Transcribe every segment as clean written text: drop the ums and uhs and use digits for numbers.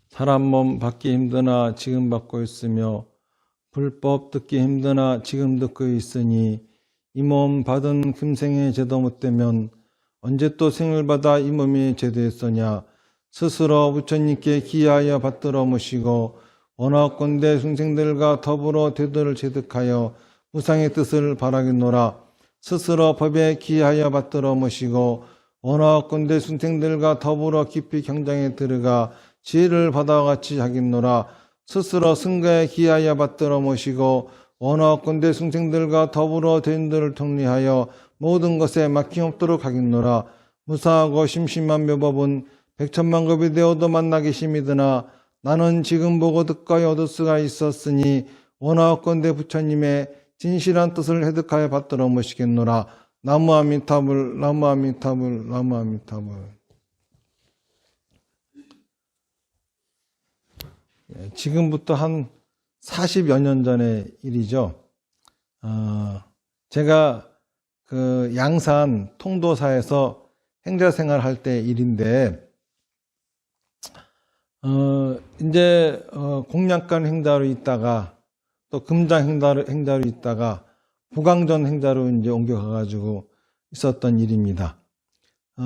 사람 몸 받기 힘드나 지금 받고 있으며 불법 듣기 힘드나 지금 듣고 있으니 이 몸 받은 금생에 제도 못되면 언제 또 생을 받아 이 몸이 제도했으냐. 스스로 부처님께 기하여 받들어 모시고 원하건대 중생들과 더불어 대도를 제득하여 무상의 뜻을 바라겠노라. 스스로 법에 기하여 받들어 모시고 원하건대 중생들과 더불어 깊이 경장에 들어가 지혜를 받아 같이 하겠노라. 스스로 승가에 기하여 받들어 모시고 원하건대 중생들과 더불어 대인들을 통리하여 모든 것에 막힘없도록 하겠노라. 무사하고 심심한 묘법은 백천만 급이 되어도 만나기 심이드나 나는 지금 보고 듣가여 얻을 수가 있었으니 원하건대 부처님의 진실한 뜻을 해득하여 받들어 모시겠노라. 나무 아미타불, 나무 아미타불, 나무 아미타불. 지금부터 한 40여 년 전의 일이죠. 제가 그 양산 통도사에서 행자생활 할 때 일인데, 이제 공양간 행자로 있다가 또 금장 행자로 있다가 보강전 행자로 이제 옮겨가가지고 있었던 일입니다.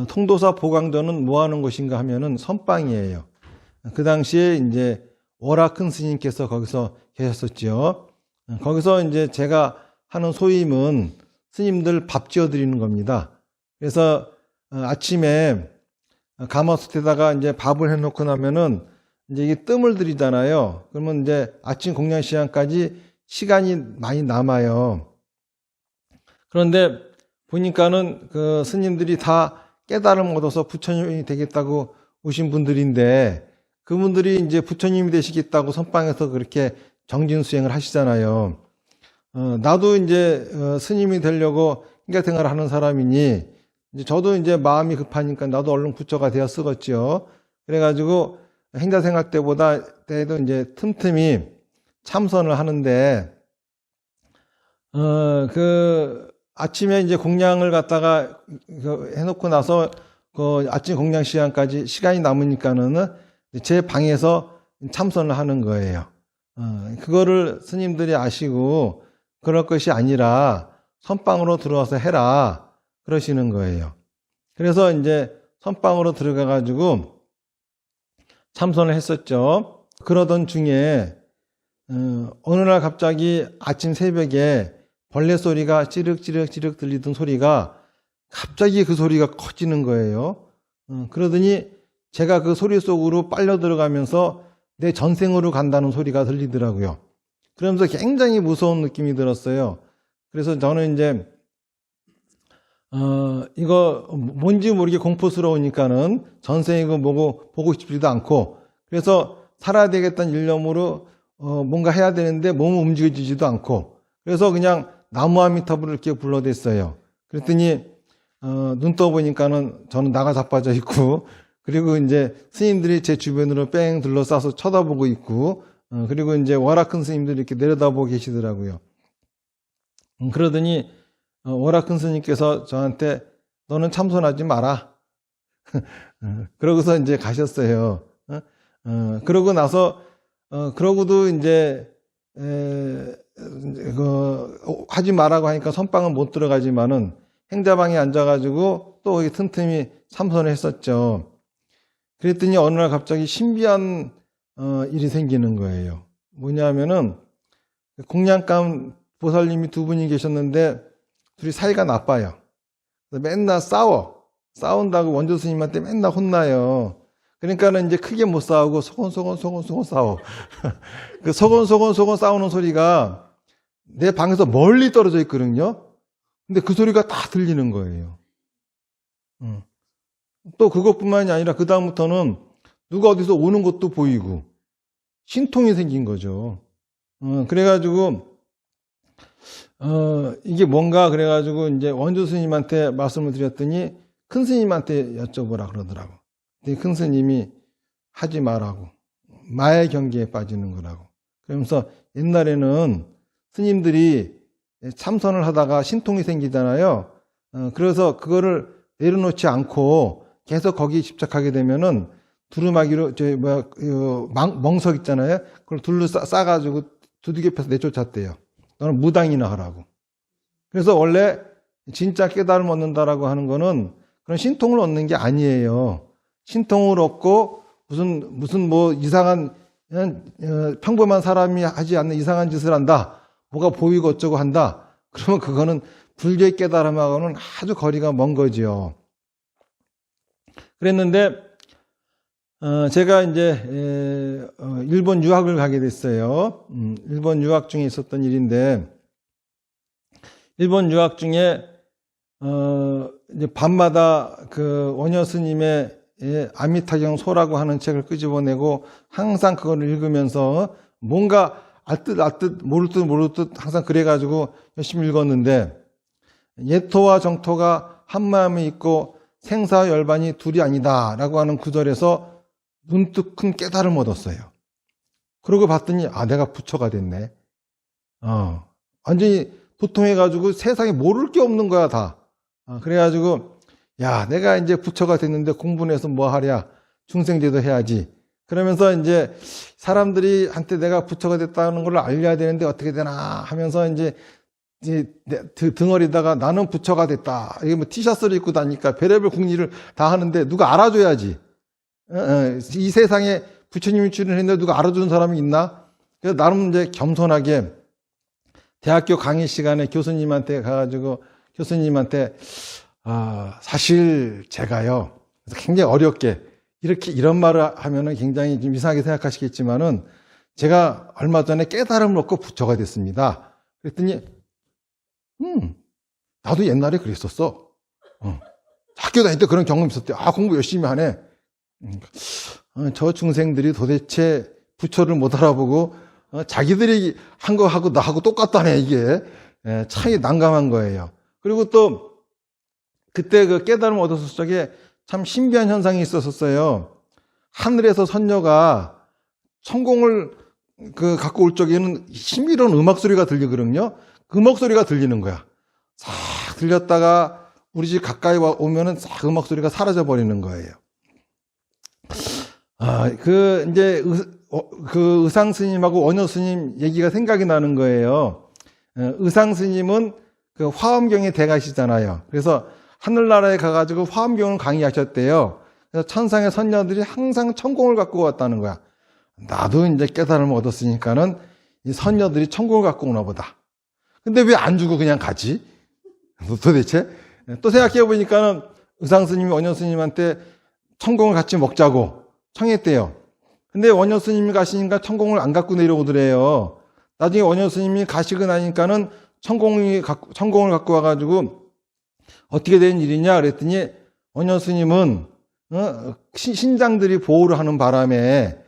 통도사 보강전은 뭐 하는 곳인가 하면은 선방이에요. 그 당시에 이제 오라 큰 스님께서 거기서 계셨었죠. 거기서 이제 제가 하는 소임은 스님들 밥 지어드리는 겁니다. 그래서 아침에 가마솥에다가 이제 밥을 해놓고 나면은 이제 이게 뜸을 들이잖아요. 그러면 이제 아침 공양 시간까지 시간이 많이 남아요. 그런데 보니까는 그 스님들이 다 깨달음 얻어서 부처님이 되겠다고 오신 분들인데 그분들이 이제 부처님이 되시겠다고 선방에서 그렇게 정진수행을 하시잖아요. 나도 이제 스님이 되려고 행자생활을 하는 사람이니 이제 저도 이제 마음이 급하니까 나도 얼른 부처가 되어 쓰겠죠. 그래가지고 행자생활 때도 이제 틈틈이 참선을 하는데 그 아침에 이제 공양을 갖다가 해놓고 나서 그 아침 공양 시간까지 시간이 남으니까는 제 방에서 참선을 하는 거예요. 그거를 스님들이 아시고 그럴 것이 아니라 선방으로 들어와서 해라 그러시는 거예요. 그래서 이제 선방으로 들어가 가지고 참선을 했었죠. 그러던 중에 어느 날 갑자기 아침 새벽에 벌레 소리가 찌륵찌륵 들리던 소리가 갑자기 그 소리가 커지는 거예요. 그러더니 제가 그 소리 속으로 빨려 들어가면서 내 전생으로 간다는 소리가 들리더라고요. 그러면서 굉장히 무서운 느낌이 들었어요. 그래서 저는 이제 이거 뭔지 모르게 공포스러우니까는 전생이고 뭐고 보고 싶지도 않고 그래서 살아야 되겠다는 일념으로 뭔가 해야 되는데 몸은 움직여지지도 않고 그래서 그냥 나무 아미타불을 이렇게 불러댔어요. 그랬더니 눈 떠보니까는 저는 나가 자빠져 있고 그리고 이제 스님들이 제 주변으로 뺑 둘러싸서 쳐다보고 있고 그리고 이제 워라큰 스님들이 이렇게 내려다보고 계시더라고요. 그러더니 워라큰 스님께서 저한테 너는 참선하지 마라. 그러고서 이제 가셨어요. 그러고 나서 그러고도 이제 하지 마라고 하니까 선방은 못 들어가지만은 행자방에 앉아가지고 또 틈틈이 참선을 했었죠. 그랬더니 어느 날 갑자기 신비한 일이 생기는 거예요. 뭐냐면은 공양감 보살님이 두 분이 계셨는데 둘이 사이가 나빠요. 맨날 싸운다고 원조 스님한테 맨날 혼나요. 그러니까는 이제 크게 못 싸우고 소곤소곤 싸워. 그 소곤소곤 싸우는 소리가 내 방에서 멀리 떨어져 있거든요. 근데 그 소리가 다 들리는 거예요. 또 그것뿐만이 아니라 그 다음부터는 누가 어디서 오는 것도 보이고 신통이 생긴 거죠. 그래가지고 이게 뭔가 그래가지고 이제 원조 스님한테 말씀을 드렸더니 큰 스님한테 여쭤보라 그러더라고. 큰 스님이 하지 말라고. 마의 경계에 빠지는 거라고. 그러면서 옛날에는 스님들이 참선을 하다가 신통이 생기잖아요. 그래서 그거를 내려놓지 않고 계속 거기에 집착하게 되면은 두루마기로 멍석 있잖아요. 그걸 둘러 싸가지고 두들겨 패서 내쫓았대요. 너는 무당이나 하라고. 그래서 원래 진짜 깨달음 얻는다라고 하는 거는 그런 신통을 얻는 게 아니에요. 신통을 얻고 무슨 뭐 이상한 평범한 사람이 하지 않는 이상한 짓을 한다. 뭐가 보이고 어쩌고 한다. 그러면 그거는 불교의 깨달음하고는 아주 거리가 먼 거지요. 그랬는데 제가 이제 일본 유학을 가게 됐어요. 일본 유학 중에 있었던 일인데 일본 유학 중에 이제 밤마다 그 원효 스님의 아미타경 소라고 하는 책을 끄집어내고 항상 그거를 읽으면서 뭔가 알듯 모를 듯 항상 그래가지고 열심히 읽었는데 예토와 정토가 한 마음에 있고 생사와 열반이 둘이 아니다 라고 하는 구절에서 문득 큰 깨달음을 얻었어요. 그러고 봤더니 내가 부처가 됐네. 완전히 도통해가지고 세상에 모를 게 없는 거야 다. 그래가지고 내가 이제 부처가 됐는데 공부는 해서 뭐 하랴. 중생제도 해야지. 그러면서 이제 사람들이 한테 내가 부처가 됐다는 걸 알려야 되는데 어떻게 되나 하면서 이제 등어리다가 나는 부처가 됐다. 이게 뭐 티셔츠를 입고 다니까 별의별 궁리를 다 하는데 누가 알아줘야지. 이 세상에 부처님이 출연했는데 누가 알아주는 사람이 있나? 그래서 나름 이제 겸손하게 대학교 강의 시간에 교수님한테 가가지고 교수님한테 사실 제가요 굉장히 어렵게 이런 말을 하면은 굉장히 좀 이상하게 생각하시겠지만은 제가 얼마 전에 깨달음을 얻고 부처가 됐습니다. 그랬더니 나도 옛날에 그랬었어. 학교 다닐 때 그런 경험이 있었대. 공부 열심히 하네. 저 중생들이 도대체 부처를 못 알아보고 자기들이 한 거하고 나하고 똑같다네 이게. 참 난감한 거예요. 그리고 또 그때 그 깨달음을 얻었을 적에 참 신비한 현상이 있었어요. 하늘에서 선녀가 천공을 갖고 올 적에는 신비로운 음악 소리가 들리거든요. 그 음악 소리가 들리는 거야. 싹 들렸다가 우리 집 가까이 오면은 싹 음악 소리가 사라져 버리는 거예요. 이제 그 의상 스님하고 원효 스님 얘기가 생각이 나는 거예요. 의상 스님은 그 화엄경의 대가시잖아요. 그래서 하늘나라에 가가지고 화엄경을 강의하셨대요. 그래서 천상의 선녀들이 항상 천공을 갖고 왔다는 거야. 나도 이제 깨달음을 얻었으니까는 이 선녀들이 천공을 갖고 오나 보다. 근데 왜 안 주고 그냥 가지? 도대체? 또 생각해 보니까는 의상 스님이 원효 스님한테 천공을 같이 먹자고 청했대요. 근데 원효 스님이 가시니까 천공을 안 갖고 내려오더래요. 나중에 원효 스님이 가시고 나니까는 천공을 갖고 와가지고 어떻게 된 일이냐 그랬더니 원효 스님은 신장들이 보호를 하는 바람에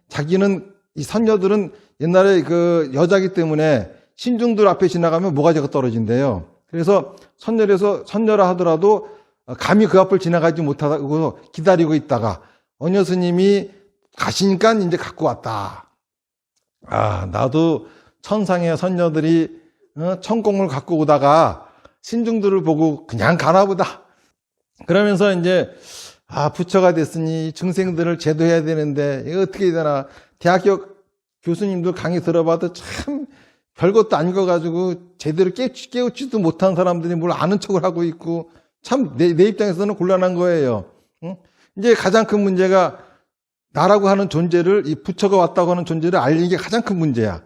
자기는 이 선녀들은 옛날에 그 여자기 때문에 신중들 앞에 지나가면 모가지가 떨어진대요. 그래서 선녀라 하더라도 감히 그 앞을 지나가지 못하고 기다리고 있다가 원효 스님이 가시니까 이제 갖고 왔다. 나도 천상의 선녀들이 천공을 갖고 오다가 신중들을 보고 그냥 가나보다. 그러면서 이제 부처가 됐으니 증생들을 제도해야 되는데 이거 어떻게 해야 되나. 대학교 교수님도 강의 들어봐도 참 별것도 안 읽어가지고 제대로 깨우치지도 못한 사람들이 뭘 아는 척을 하고 있고 참 내 입장에서는 곤란한 거예요. 이제 가장 큰 문제가 나라고 하는 존재를, 이 부처가 왔다고 하는 존재를 알리는 게 가장 큰 문제야.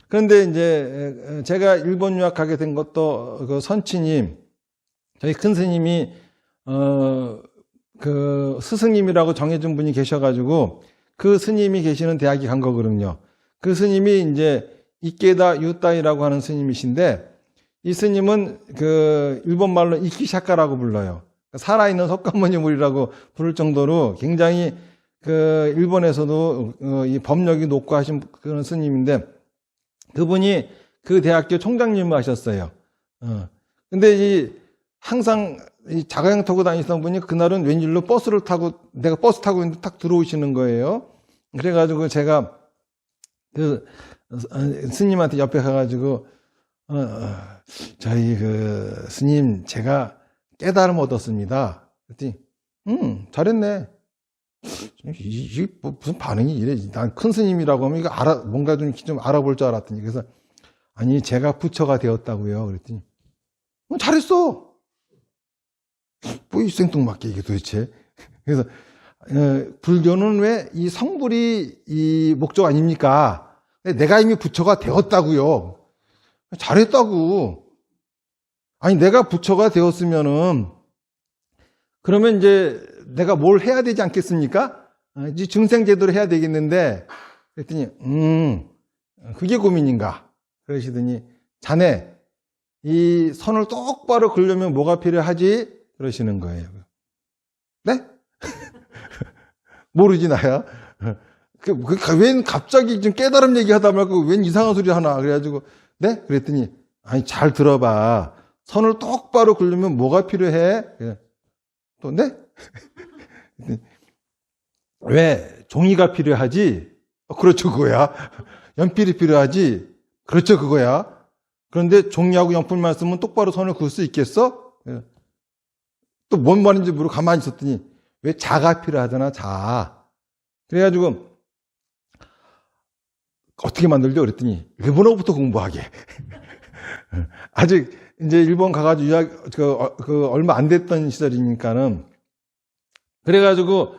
그런데 이제 제가 일본 유학하게 된 것도 그 선치님, 저희 큰 스님이 그 스승님이라고 정해준 분이 계셔가지고 그 스님이 계시는 대학에 간 거거든요. 그 스님이 이제 이케다 유타이라고 하는 스님이신데 이 스님은 그 일본 말로 이키샤카라고 불러요. 살아있는 석가모니물이라고 부를 정도로 굉장히 그 일본에서도 이 법력이 높고 하신 그런 스님인데 그분이 그 대학교 총장님을 하셨어요. 근데 항상 이 자가용 타고 다니시던 분이 그날은 웬일로 버스를 타고, 내가 버스 타고 있는데 딱 들어오시는 거예요. 그래가지고 제가 그 스님한테 옆에 가가지고 저희 그 스님 제가 깨달음 얻었습니다. 그랬더니 잘했네. 이게 무슨 반응이 이래? 난 큰 스님이라고 하면 이거 뭔가 좀 알아볼 줄 알았더니 그래서 아니 제가 부처가 되었다고요. 그랬더니 잘했어. 뭐 이 생뚱맞게 이게 도대체. 그래서 불교는 왜 이 성불이 이 목적 아닙니까? 내가 이미 부처가 되었다고요. 잘했다고. 아니 내가 부처가 되었으면은 그러면 이제 내가 뭘 해야 되지 않겠습니까? 이제 증생 제도를 해야 되겠는데 그랬더니 그게 고민인가? 그러시더니 자네 이 선을 똑바로 그려면 뭐가 필요하지? 그러시는 거예요. 네? 모르지 나야. 웬 갑자기 좀 깨달음 얘기하다 말고 웬 이상한 소리 하나. 그래가지고 네? 그랬더니 아니 잘 들어봐. 선을 똑바로 그리려면 뭐가 필요해? 또 네? 왜? 종이가 필요하지? 그렇죠 그거야. 연필이 필요하지? 그렇죠 그거야. 그런데 종이하고 연필만 쓰면 똑바로 선을 그을 수 있겠어? 또 뭔 말인지 모르고 가만히 있었더니 왜 자가 필요하잖아 자. 그래가지고 어떻게 만들죠? 그랬더니 일본어부터 공부하게. 아직 이제 일본 가가지고 유학 그 얼마 안 됐던 시절이니까는 그래가지고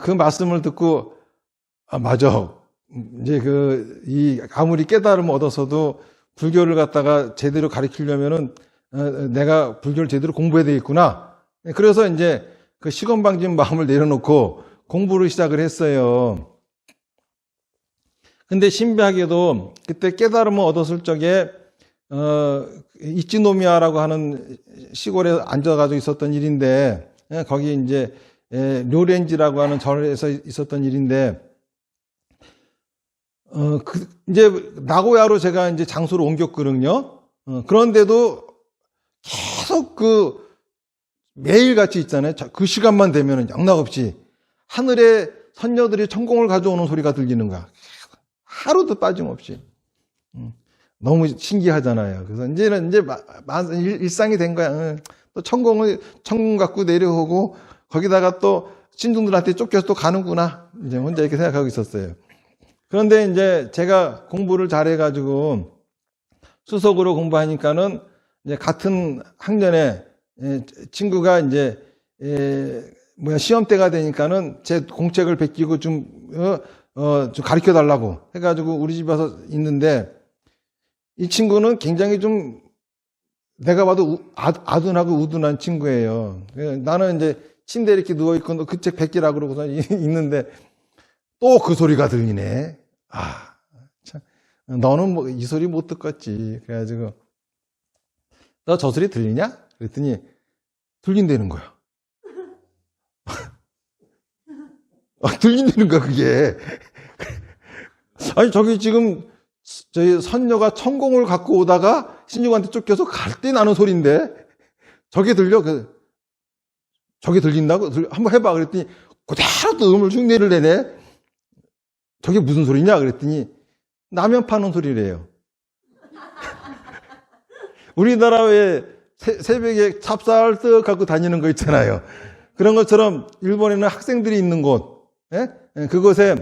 그 말씀을 듣고 맞아. 이제 이 아무리 깨달음을 얻어서도 불교를 갖다가 제대로 가르치려면은 내가 불교를 제대로 공부해야 되겠구나. 그래서 이제 그 시건방진 마음을 내려놓고 공부를 시작을 했어요. 근데 신비하게도 그때 깨달음을 얻었을 적에 이치노미야라고 하는 시골에 앉아가지고 있었던 일인데 거기 이제 료렌지라고 하는 절에서 있었던 일인데 이제 나고야로 제가 이제 장소를 옮겼거든요. 그런데도 계속 매일같이 있잖아요. 그 시간만 되면은 양락없이 하늘에 선녀들이 천공을 가져오는 소리가 들리는 거야. 하루도 빠짐없이. 너무 신기하잖아요. 그래서 이제는 일상이 된 거야. 또 천공 갖고 내려오고 거기다가 또 신중들한테 쫓겨서 또 가는구나. 이제 혼자 이렇게 생각하고 있었어요. 그런데 이제 제가 공부를 잘해가지고 수석으로 공부하니까는 이제 같은 학년에 친구가 이제 시험 때가 되니까는 제 공책을 베끼고 좀 가르쳐 달라고 해가지고 우리 집에 와서 있는데 이 친구는 굉장히 좀 내가 봐도 아둔하고 우둔한 친구예요. 나는 이제 침대에 이렇게 누워있고 그 책 베끼라고 그러고서 있는데 또 그 소리가 들리네. 참. 너는 뭐 이 소리 못 듣겠지. 그래가지고 너 저 소리 들리냐? 그랬더니 들린다는 거야. 들린다는 거야 그게. 아니 저기 지금 저희 선녀가 천공을 갖고 오다가 신유한테 쫓겨서 갈 때 나는 소리인데 저게 들려? 저게 들린다고? 한번 해봐. 그랬더니 그대로 또 음을 흉내를 내네. 저게 무슨 소리냐? 그랬더니 라면 파는 소리래요. 우리나라 왜 새벽에 찹쌀 떡 갖고 다니는 거 있잖아요. 그런 것처럼 일본에는 학생들이 있는 곳, 그곳에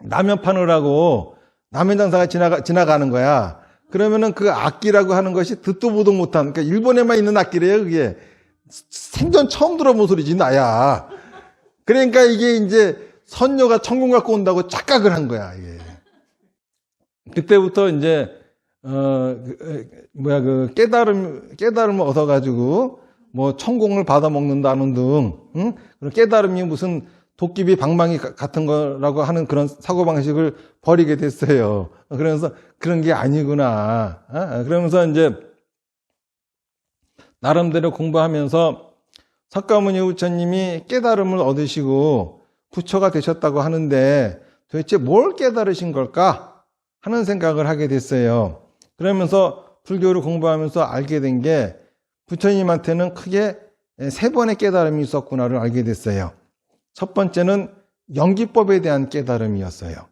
라면 파느라고 라면 장사가 지나가는 거야. 그러면은 그 악기라고 하는 것이 듣도 보도 못한, 그러니까 일본에만 있는 악기래요, 그게. 생전 처음 들어본 소리지, 나야. 그러니까 이게 이제 선녀가 천공 갖고 온다고 착각을 한 거야, 이게. 그때부터 이제, 깨달음을 얻어가지고, 뭐, 천공을 받아먹는다는 등, 그런 깨달음이 무슨 도깨비 방망이 같은 거라고 하는 그런 사고방식을 버리게 됐어요. 그러면서 그런 게 아니구나. 그러면서 이제, 나름대로 공부하면서 석가모니 부처님이 깨달음을 얻으시고 부처가 되셨다고 하는데 도대체 뭘 깨달으신 걸까 하는 생각을 하게 됐어요. 그러면서 불교를 공부하면서 알게 된 게 부처님한테는 크게 세 번의 깨달음이 있었구나를 알게 됐어요. 첫 번째는 연기법에 대한 깨달음이었어요.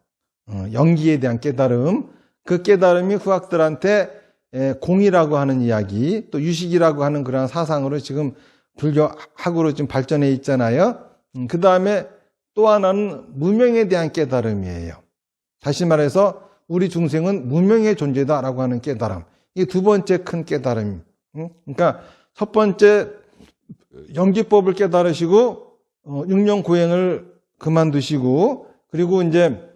연기에 대한 깨달음. 그 깨달음이 후학들한테 공이라고 하는 이야기, 또 유식이라고 하는 그런 사상으로 지금 불교학으로 지금 발전해 있잖아요. 그 다음에 또 하나는 무명에 대한 깨달음이에요. 다시 말해서 우리 중생은 무명의 존재다라고 하는 깨달음. 이게 두 번째 큰 깨달음. 그러니까 첫 번째 연기법을 깨달으시고 육령고행을 그만두시고 그리고 이제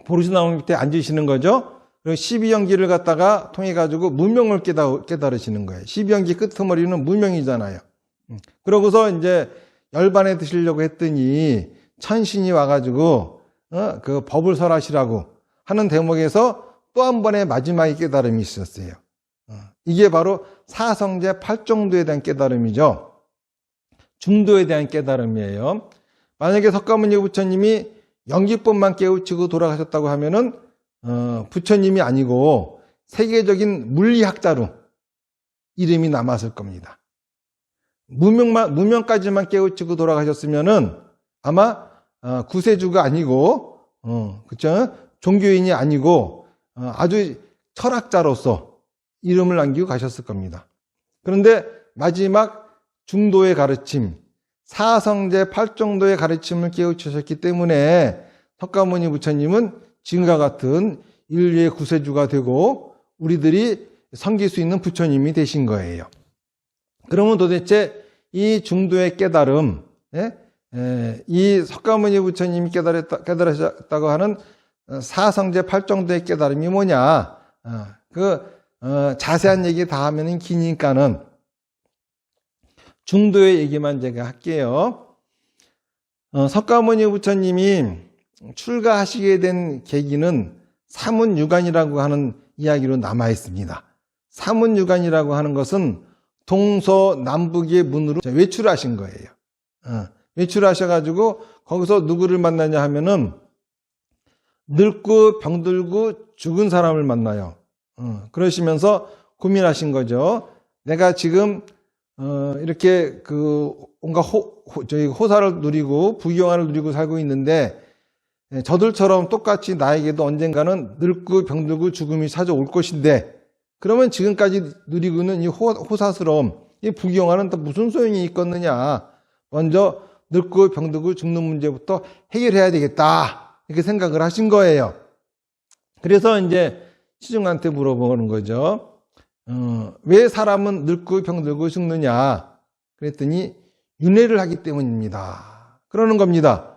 보르시나무 밑에 앉으시는 거죠. 그리고 12연기를 갖다가 통해 가지고 무명을 깨달으시는 거예요. 12연기 끄트머리는 무명이잖아요. 그러고서 이제 열반에 드시려고 했더니 천신이 와가지고 그 법을 설하시라고 하는 대목에서 또 한 번의 마지막의 깨달음이 있었어요. 이게 바로 사성제 8정도에 대한 깨달음이죠. 중도에 대한 깨달음이에요. 만약에 석가모니 부처님이 연기법만 깨우치고 돌아가셨다고 하면은 부처님이 아니고 세계적인 물리학자로 이름이 남았을 겁니다. 무명까지만 깨우치고 돌아가셨으면은 아마 구세주가 아니고 그쵸? 종교인이 아니고 아주 철학자로서 이름을 남기고 가셨을 겁니다. 그런데 마지막 중도의 가르침, 사성제 8정도의 가르침을 깨우치셨기 때문에 석가모니 부처님은 지금과 같은 인류의 구세주가 되고 우리들이 섬길 수 있는 부처님이 되신 거예요. 그러면 도대체 이 중도의 깨달음, 이 석가모니 부처님이 깨달으셨다고 하는 사성제 8정도의 깨달음이 뭐냐? 자세한 얘기 다 하면은 기니까는 중도의 얘기만 제가 할게요. 석가모니 부처님이 출가하시게 된 계기는 사문유관이라고 하는 이야기로 남아 있습니다. 사문유관이라고 하는 것은 동서남북의 문으로 외출하신 거예요. 외출하셔가지고 거기서 누구를 만나냐 하면은 늙고 병들고 죽은 사람을 만나요. 그러시면서 고민하신 거죠. 내가 지금 이렇게 온갖 호사를 누리고 부귀영화를 누리고 살고 있는데 저들처럼 똑같이 나에게도 언젠가는 늙고 병들고 죽음이 찾아올 것인데 그러면 지금까지 누리고 있는 이 호사스러움, 이 부귀영화는 또 무슨 소용이 있겠느냐. 먼저 늙고 병들고 죽는 문제부터 해결해야 되겠다. 이렇게 생각을 하신 거예요. 그래서 이제 시중한테 물어보는 거죠. 왜 사람은 늙고 병들고 죽느냐? 그랬더니 윤회를 하기 때문입니다. 그러는 겁니다.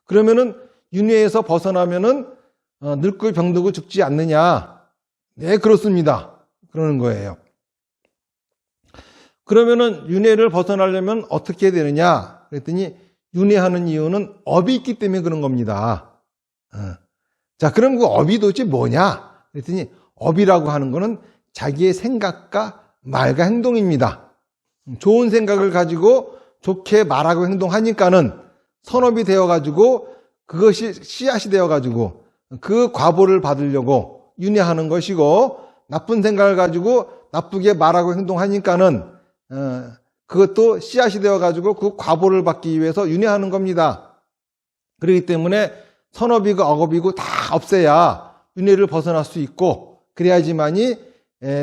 그러면은 윤회에서 벗어나면은 늙고 병들고 죽지 않느냐? 네, 그렇습니다. 그러는 거예요. 그러면은 윤회를 벗어나려면 어떻게 되느냐? 그랬더니 윤회하는 이유는 업이 있기 때문에 그런 겁니다. 자, 그럼 그 업이 도대체 뭐냐? 그랬더니 업이라고 하는 거는 자기의 생각과 말과 행동입니다. 좋은 생각을 가지고 좋게 말하고 행동하니까는 선업이 되어가지고 그것이 씨앗이 되어가지고 그 과보를 받으려고 윤회하는 것이고 나쁜 생각을 가지고 나쁘게 말하고 행동하니까는 그것도 씨앗이 되어가지고 그 과보를 받기 위해서 윤회하는 겁니다. 그렇기 때문에 선업이고 억업이고 다 없애야 윤회를 벗어날 수 있고 그래야지만이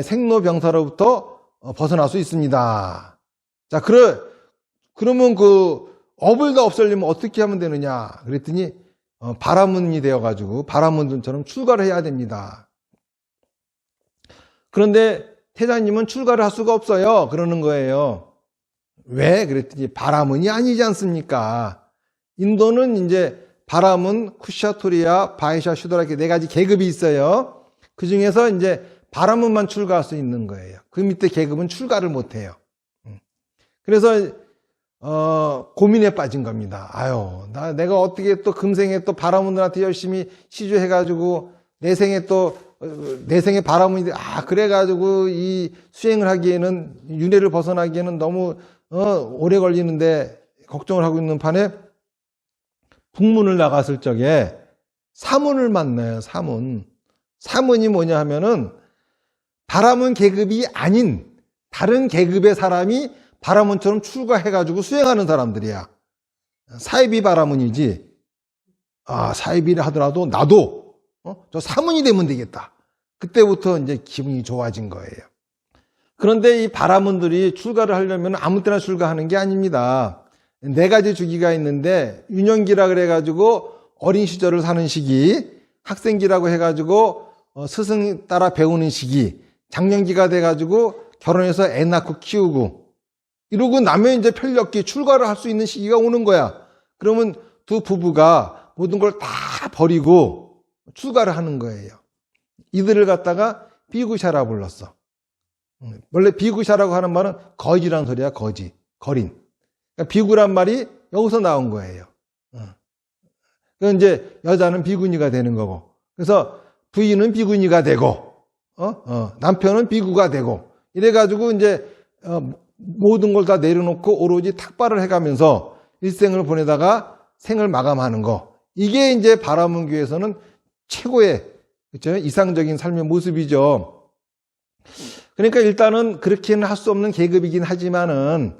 생로병사로부터 벗어날 수 있습니다. 자, 그러면 그 업을 다 없애려면 어떻게 하면 되느냐? 그랬더니 바라문이 되어가지고 바라문들처럼 출가를 해야 됩니다. 그런데 태자님은 출가를 할 수가 없어요. 그러는 거예요. 왜? 그랬더니 바라문이 아니지 않습니까? 인도는 이제 바라문, 쿠샤토리아, 바이샤, 슈도라 이렇게 네 가지 계급이 있어요. 그 중에서 이제 바라문만 출가할 수 있는 거예요. 그 밑에 계급은 출가를 못 해요. 그래서 고민에 빠진 겁니다. 아유, 내가 어떻게 또 금생에 또 바라문들한테 열심히 시주해가지고 내 생에 바라문이 그래가지고 이 수행을 하기에는 윤회를 벗어나기에는 너무 오래 걸리는데 걱정을 하고 있는 판에 북문을 나갔을 적에 사문을 만나요. 사문이 뭐냐 하면은 바라문 계급이 아닌 다른 계급의 사람이 바라문처럼 출가해가지고 수행하는 사람들이야. 사이비 바라문이지. 사이비를 하더라도 나도 저 사문이 되면 되겠다. 그때부터 이제 기분이 좋아진 거예요. 그런데 이 바라문들이 출가를 하려면 아무 때나 출가하는 게 아닙니다. 4가지 주기가 있는데 유년기라 그래가지고 어린 시절을 사는 시기, 학생기라고 해가지고 스승 따라 배우는 시기, 장년기가 돼가지고 결혼해서 애 낳고 키우고 이러고 나면 이제 편력기 출가를 할 수 있는 시기가 오는 거야. 그러면 두 부부가 모든 걸 다 버리고 출가를 하는 거예요. 이들을 갖다가 비구샤라 불렀어. 원래 비구샤라고 하는 말은 거지란 소리야. 거지, 거린. 그러니까 비구란 말이 여기서 나온 거예요. 그럼 이제 여자는 비구니가 되는 거고, 그래서 부인은 비구니가 되고, 남편은 비구가 되고, 이래가지고 이제 모든 걸 다 내려놓고 오로지 탁발을 해가면서 일생을 보내다가 생을 마감하는 거. 이게 이제 바라문교에서는 최고의, 그렇죠? 이상적인 삶의 모습이죠. 그러니까 일단은 그렇게는 할 수 없는 계급이긴 하지만은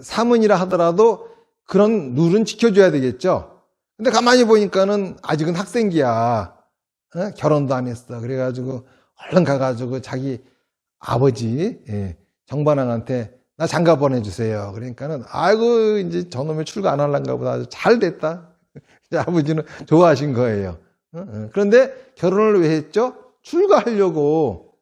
사문이라 하더라도 그런 룰은 지켜줘야 되겠죠. 근데 가만히 보니까는 아직은 학생기야. 결혼도 안 했어. 그래가지고 얼른 가가지고 자기 아버지 정반왕한테 나 장가 보내주세요. 그러니까는 아이고 이제 저놈이 출가 안 할란가 보다. 아주 잘 됐다. 아버지는 좋아하신 거예요. 그런데 결혼을 왜 했죠? 출가하려고.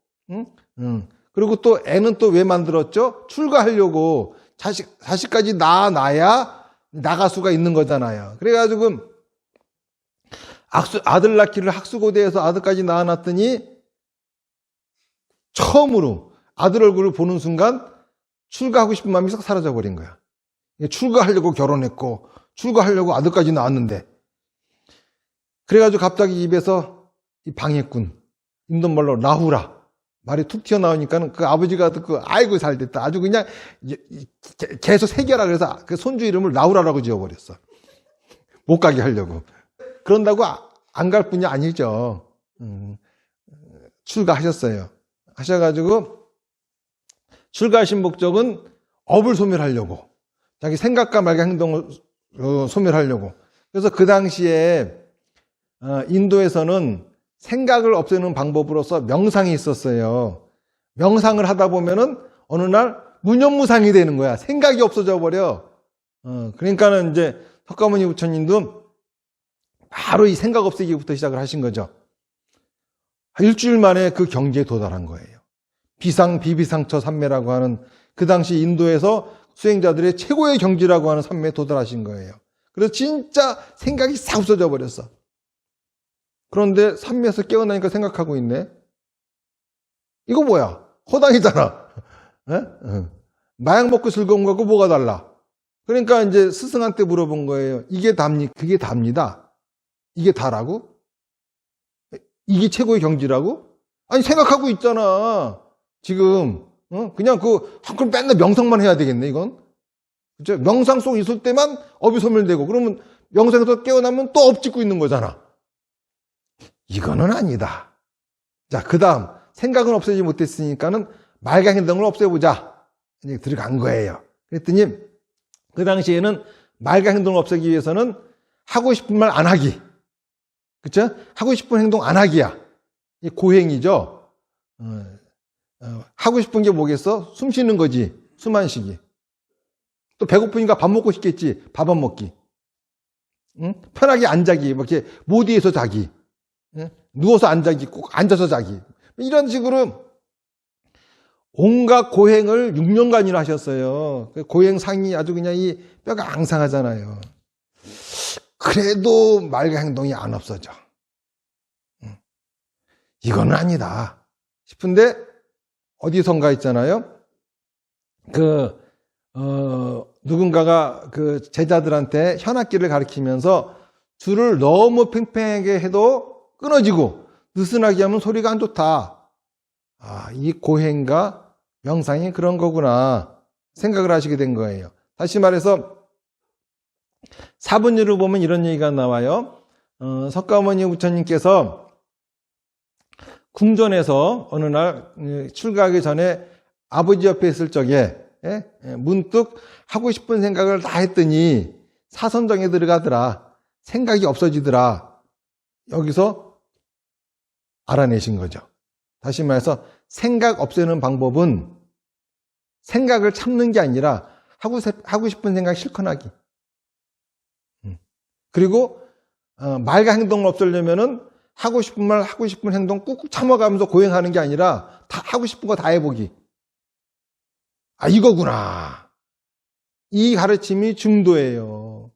그리고 또 애는 또 왜 만들었죠? 출가하려고. 자식까지 낳아야 나갈 수가 있는 거잖아요. 그래가지고 아들 낳기를 학수고대에서 아들까지 낳아놨더니 처음으로 아들 얼굴을 보는 순간 출가하고 싶은 마음이 싹 사라져버린 거야. 출가하려고 결혼했고 출가하려고 아들까지 낳았는데, 그래가지고 갑자기 입에서 이 방해꾼, 인도말로 라후라 말이 툭 튀어나오니까는 그 아버지가 듣고 아이고 잘 됐다. 아주 그냥 계속 새겨라. 그래서 그 손주 이름을 라후라라고 지어버렸어. 못 가게 하려고. 그런다고 안 갈 뿐이 아니죠. 출가하셨어요. 하셔가지고 출가하신 목적은 업을 소멸하려고, 자기 생각과 말과 행동을 소멸하려고. 그래서 그 당시에 인도에서는 생각을 없애는 방법으로서 명상이 있었어요. 명상을 하다 보면은 어느 날 무념무상이 되는 거야. 생각이 없어져 버려. 그러니까는 이제 석가모니 부처님도 바로 이 생각 없애기부터 시작을 하신 거죠. 일주일 만에 그 경지에 도달한 거예요. 비비상처 삼매라고 하는 그 당시 인도에서 수행자들의 최고의 경지라고 하는 삼매에 도달하신 거예요. 그래서 진짜 생각이 싹 없어져 버렸어. 그런데 삼매에서 깨어나니까 생각하고 있네. 이거 뭐야? 허당이잖아. 마약 먹고 즐거운 거하고 뭐가 달라? 그러니까 이제 스승한테 물어본 거예요. 이게 답니? 그게 답니다. 이게 다라고? 이게 최고의 경지라고? 아니 생각하고 있잖아. 지금 그냥 그걸 맨날 명상만 해야 되겠네 이건. 그렇죠? 명상 속 있을 때만 업이 소멸되고, 그러면 명상에서 깨어나면 또 업 짓고 있는 거잖아. 이거는 아니다. 자, 그 다음 생각은 없애지 못했으니까는 말과 행동을 없애보자. 이제 들어간 거예요. 그랬더니 그 당시에는 말과 행동을 없애기 위해서는 하고 싶은 말 안 하기. 그쵸? 하고 싶은 행동 안 하기야. 이 고행이죠. 하고 싶은 게 뭐겠어? 숨 쉬는 거지. 숨 안 쉬기. 또 배고프니까 밥 먹고 싶겠지. 밥 안 먹기. 응? 편하게 안 자기. 뭐 이렇게 모디에서 자기. 응? 누워서 안 자기. 꼭 앉아서 자기. 이런 식으로 온갖 고행을 6년간이나 하셨어요. 고행상이 아주 그냥 이 뼈가 앙상하잖아요. 그래도 말과 행동이 안 없어져. 이거는 아니다 싶은데 어디선가 있잖아요. 누군가가 그 제자들한테 현악기를 가르치면서 줄을 너무 팽팽하게 해도 끊어지고 느슨하게 하면 소리가 안 좋다. 이 고행과 명상이 그런 거구나 생각을 하시게 된 거예요. 다시 말해서 사분율을 보면 이런 얘기가 나와요. 석가모니 부처님께서 궁전에서 어느 날 출가하기 전에 아버지 옆에 있을 적에 문득 하고 싶은 생각을 다 했더니 사선정에 들어가더라. 생각이 없어지더라. 여기서 알아내신 거죠. 다시 말해서 생각 없애는 방법은 생각을 참는 게 아니라 하고 싶은 생각 실컷 하기. 그리고 말과 행동을 없애려면은 하고 싶은 말, 하고 싶은 행동 꾹꾹 참아가면서 고행하는 게 아니라 다 하고 싶은 거 다 해보기. 아, 이거구나. 이 가르침이 중도예요.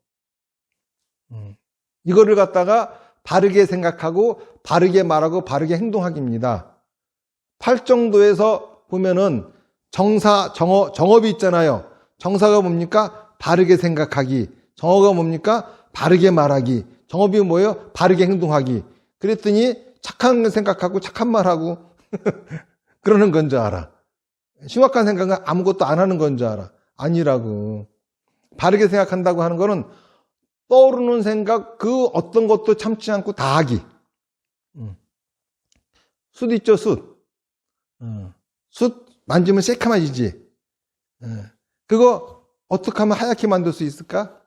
이거를 갖다가 바르게 생각하고 바르게 말하고 바르게 행동하기입니다. 8정도에서 보면은 정사, 정업이 있잖아요. 정사가 뭡니까? 바르게 생각하기. 정어가 뭡니까? 바르게 말하기. 정업이 뭐예요? 바르게 행동하기. 그랬더니 착한 생각하고 착한 말하고 그러는 건 줄 알아. 심각한 생각은 아무것도 안 하는 건 줄 알아. 아니라고. 바르게 생각한다고 하는 거는 떠오르는 생각 그 어떤 것도 참지 않고 다 하기. 숯 있죠, 숯. 숯 만지면 새카매지지. 그거 어떻게 하면 하얗게 만들 수 있을까?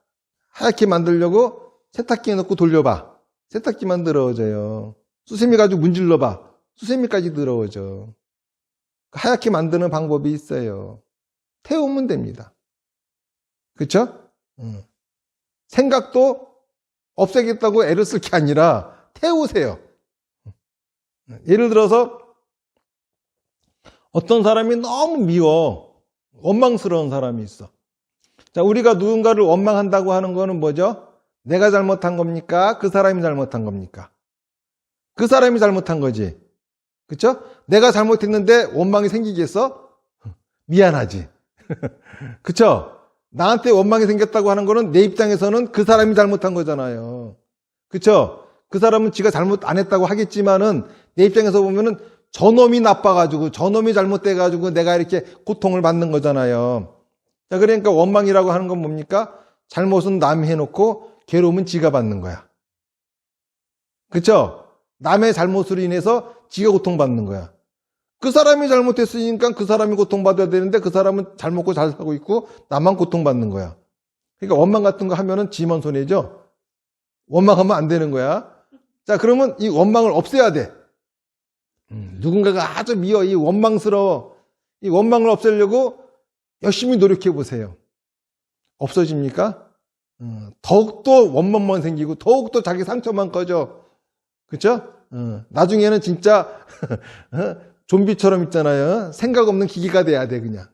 하얗게 만들려고 세탁기에 넣고 돌려봐. 세탁기만 더러워져요. 수세미 가지고 문질러봐. 수세미까지 더러워져. 하얗게 만드는 방법이 있어요. 태우면 됩니다. 그렇죠? 생각도 없애겠다고 애를 쓸 게 아니라 태우세요. 예를 들어서 어떤 사람이 너무 미워. 원망스러운 사람이 있어. 자, 우리가 누군가를 원망한다고 하는 거는 뭐죠? 내가 잘못한 겁니까? 그 사람이 잘못한 겁니까? 그 사람이 잘못한 거지. 그쵸? 내가 잘못했는데 원망이 생기겠어? 미안하지. 그쵸? 나한테 원망이 생겼다고 하는 거는 내 입장에서는 그 사람이 잘못한 거잖아요. 그쵸? 그 사람은 지가 잘못 안 했다고 하겠지만은 내 입장에서 보면은 저놈이 나빠가지고 저놈이 잘못돼가지고 내가 이렇게 고통을 받는 거잖아요. 자, 그러니까 원망이라고 하는 건 뭡니까? 잘못은 남이 해놓고 괴로움은 지가 받는 거야. 그쵸? 남의 잘못으로 인해서 지가 고통받는 거야. 그 사람이 잘못했으니까 그 사람이 고통받아야 되는데 그 사람은 잘 먹고 잘 살고 있고 나만 고통받는 거야. 그러니까 원망 같은 거 하면은 지만 손해죠. 원망하면 안 되는 거야. 자, 그러면 이 원망을 없애야 돼. 누군가가 아주 미워, 이 원망스러워. 이 원망을 없애려고 열심히 노력해 보세요. 없어집니까? 더욱더 원망만 생기고 더욱더 자기 상처만 커져. 그쵸? 나중에는 진짜 좀비처럼 있잖아요. 생각 없는 기계가 돼야 돼, 그냥.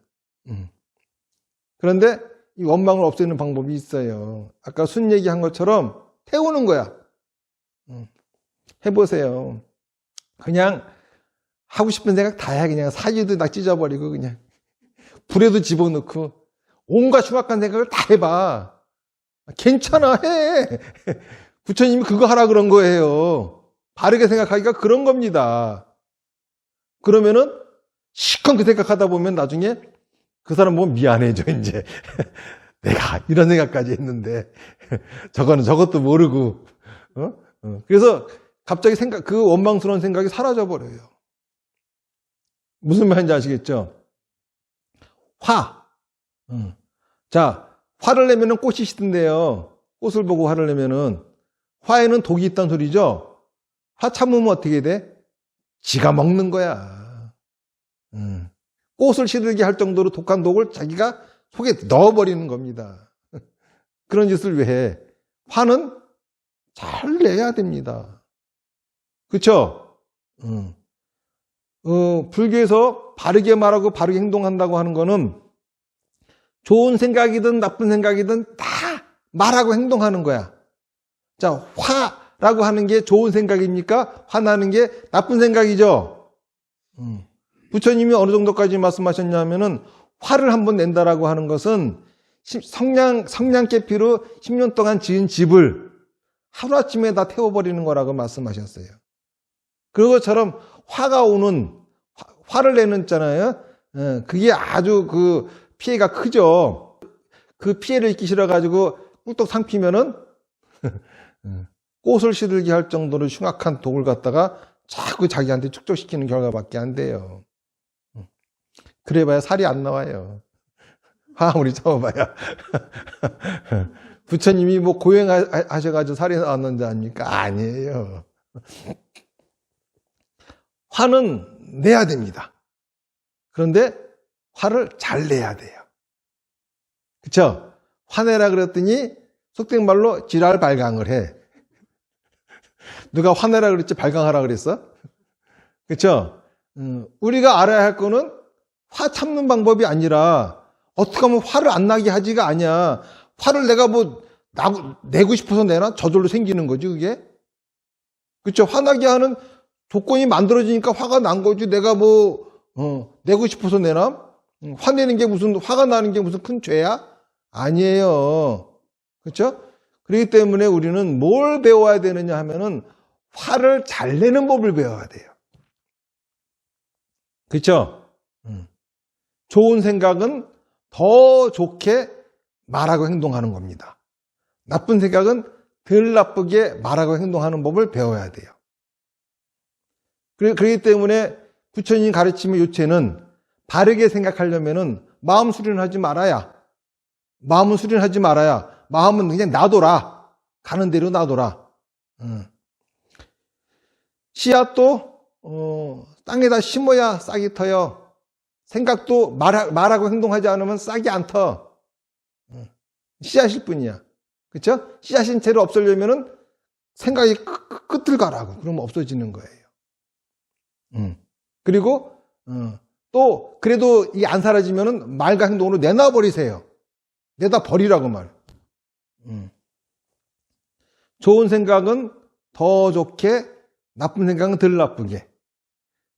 그런데 이 원망을 없애는 방법이 있어요. 아까 순 얘기한 것처럼 태우는 거야. 해보세요. 그냥 하고 싶은 생각 다 해. 그냥 사지도 다 찢어버리고 그냥 불에도 집어넣고 온갖 흉악한 생각을 다 해봐. 괜찮아, 해. 부처님이 그거 하라 그런 거예요. 바르게 생각하기가 그런 겁니다. 그러면은 시컨 그 생각하다 보면 나중에 그 사람 보면 미안해져, 이제. 내가 이런 생각까지 했는데 저것도 모르고. 그래서 갑자기 그 원망스러운 생각이 사라져 버려요. 무슨 말인지 아시겠죠? 화. 자, 화를 내면은 꽃이 시든데요. 꽃을 보고 화를 내면은 화에는 독이 있다는 소리죠. 화 참으면 어떻게 돼? 지가 먹는 거야. 꽃을 시들게 할 정도로 독한 독을 자기가 속에 넣어버리는 겁니다. 그런 짓을 왜 해? 화는 잘 내야 됩니다. 그렇죠? 불교에서 바르게 말하고 바르게 행동한다고 하는 거는 좋은 생각이든 나쁜 생각이든 다 말하고 행동하는 거야. 자, 화라고 하는 게 좋은 생각입니까? 화나는 게 나쁜 생각이죠. 부처님이 어느 정도까지 말씀하셨냐면은 화를 한번 낸다라고 하는 것은 성냥개피로 10년 동안 지은 집을 하루아침에 다 태워버리는 거라고 말씀하셨어요. 그것처럼 화를 내는 있잖아요. 그게 아주 그 피해가 크죠. 그 피해를 입기 싫어가지고 꿀떡 상피면은 꽃을 시들게 할 정도로 흉악한 독을 갖다가 자꾸 자기한테 축적시키는 결과밖에 안 돼요. 그래봐야 살이 안 나와요. 화 아무리 참아봐야. 부처님이 뭐 고행하셔가지고 살이 나왔는지 아닙니까? 아니에요. 화는 내야 됩니다. 그런데 화를 잘 내야 돼요. 그쵸? 화내라 그랬더니 속된 말로 지랄 발광을 해. 누가 화내라 그랬지 발광하라 그랬어? 그쵸? 우리가 알아야 할 거는 화 참는 방법이 아니라 어떻게 하면 화를 안 나게 하지가 아니야. 화를 내가 뭐 내고 싶어서 내나? 저절로 생기는 거지 그게. 그쵸? 화나게 하는 조건이 만들어지니까 화가 난 거지. 내가 뭐 내고 싶어서 내나? 화내는 게 화가 나는 게 무슨 큰 죄야? 아니에요. 그렇죠? 그렇기 때문에 우리는 뭘 배워야 되느냐 하면은 화를 잘 내는 법을 배워야 돼요. 그렇죠? 좋은 생각은 더 좋게 말하고 행동하는 겁니다. 나쁜 생각은 덜 나쁘게 말하고 행동하는 법을 배워야 돼요. 그렇기 때문에 부처님 가르침의 요체는 바르게 생각하려면은 마음 수련하지 말아야. 마음은 수련하지 말아야. 마음은 그냥 놔둬라. 가는 대로 놔둬라. 씨앗도 땅에다 심어야 싹이 터요. 생각도 말하고 행동하지 않으면 싹이 안 터. 씨앗일 뿐이야. 그렇죠? 씨앗인 채로 없애려면은 생각이 끝을 가라고. 그러면 없어지는 거예요. 그리고 또 그래도 이게 안 사라지면은 말과 행동으로 내놔 버리세요. 내다 버리라고 말. 좋은 생각은 더 좋게, 나쁜 생각은 덜 나쁘게.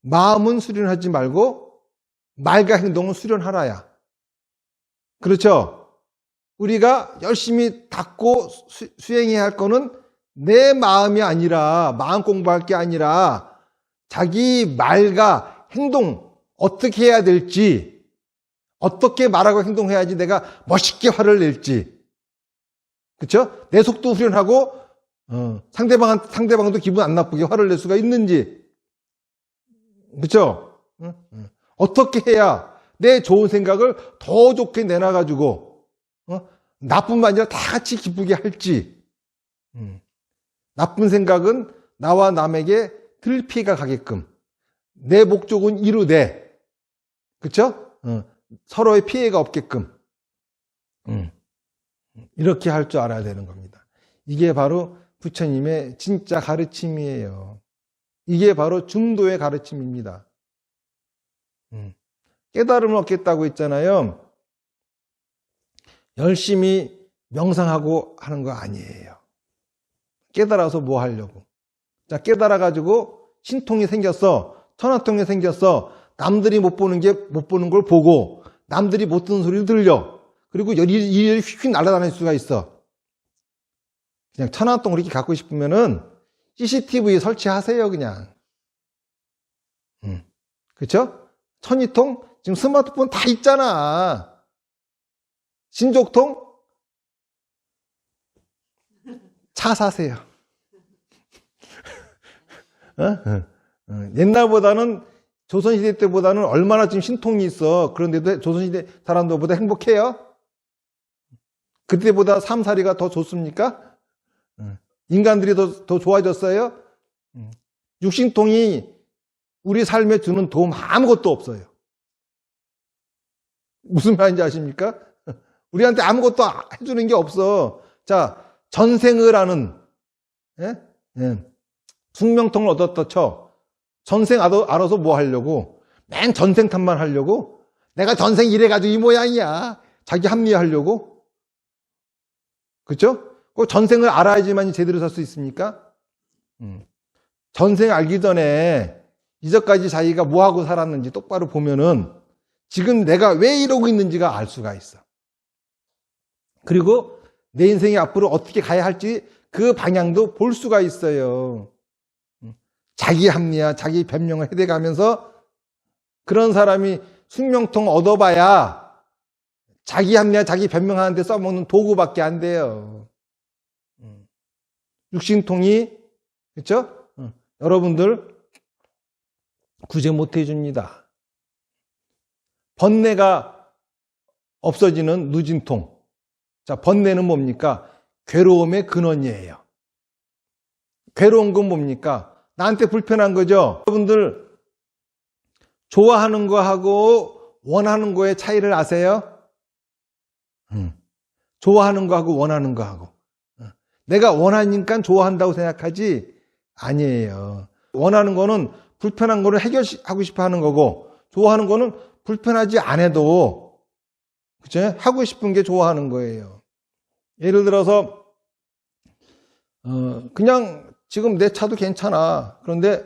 마음은 수련하지 말고 말과 행동은 수련하라야. 그렇죠? 우리가 열심히 닦고 수행해야 할 거는 내 마음이 아니라, 마음 공부할 게 아니라 자기 말과 행동 어떻게 해야 될지, 어떻게 말하고 행동해야지 내가 멋있게 화를 낼지. 그렇죠? 내 속도 후련하고 상대방도 기분 안 나쁘게 화를 낼 수가 있는지. 그렇죠? 어떻게 해야 내 좋은 생각을 더 좋게 내놔가지고 나뿐만 아니라 다 같이 기쁘게 할지. 나쁜 생각은 나와 남에게 덜 피해가 가게끔 내 목적은 이루되, 그렇죠? 서로의 피해가 없게끔 이렇게 할 줄 알아야 되는 겁니다. 이게 바로 부처님의 진짜 가르침이에요. 이게 바로 중도의 가르침입니다. 깨달음을 얻겠다고 했잖아요. 열심히 명상하고 하는 거 아니에요. 깨달아서 뭐 하려고. 자, 깨달아가지고 신통이 생겼어. 천하통이 생겼어. 남들이 못 보는 걸 보고, 남들이 못 듣는 소리를 들려. 그리고 일이 휙휙 날아다닐 수가 있어. 그냥 천하통 그렇게 갖고 싶으면은 CCTV 설치하세요, 그냥. 그렇죠? 천이통 지금 스마트폰 다 있잖아. 신족통 차 사세요. 옛날보다는 조선시대 때보다는 얼마나 지금 신통이 있어. 그런데도 조선시대 사람들보다 행복해요? 그때보다 삶살이가 더 좋습니까? 인간들이 더 좋아졌어요? 육신통이 우리 삶에 주는 도움 아무것도 없어요. 무슨 말인지 아십니까? 우리한테 아무것도 해주는 게 없어. 자, 전생을 하는, 숙명통을 얻었다 쳐. 전생 알아서 뭐 하려고? 맨 전생 탓만 하려고? 내가 전생 이래가지고 이 모양이야. 자기 합리화하려고? 그렇죠? 꼭 전생을 알아야지만 제대로 살 수 있습니까? 전생 알기 전에 이전까지 자기가 뭐하고 살았는지 똑바로 보면은 지금 내가 왜 이러고 있는지가 알 수가 있어. 그리고 내 인생이 앞으로 어떻게 가야 할지 그 방향도 볼 수가 있어요. 자기 합리화, 자기 변명을 해대가면서 그런 사람이 숙명통 얻어봐야 자기 합리화, 자기 변명하는데 써먹는 도구밖에 안 돼요. 육신통이, 그렇죠? 여러분들 구제 못 해줍니다. 번뇌가 없어지는 누진통. 자, 번뇌는 뭡니까? 괴로움의 근원이에요. 괴로운 건 뭡니까? 나한테 불편한 거죠. 여러분들 좋아하는 거하고 원하는 거의 차이를 아세요? 좋아하는 거하고 원하는 거하고. 내가 원하니까 좋아한다고 생각하지 아니에요. 원하는 거는 불편한 거를 해결하고 싶어 하는 거고, 좋아하는 거는 불편하지 않아도 그죠? 하고 싶은 게 좋아하는 거예요. 예를 들어서 그냥 지금 내 차도 괜찮아. 그런데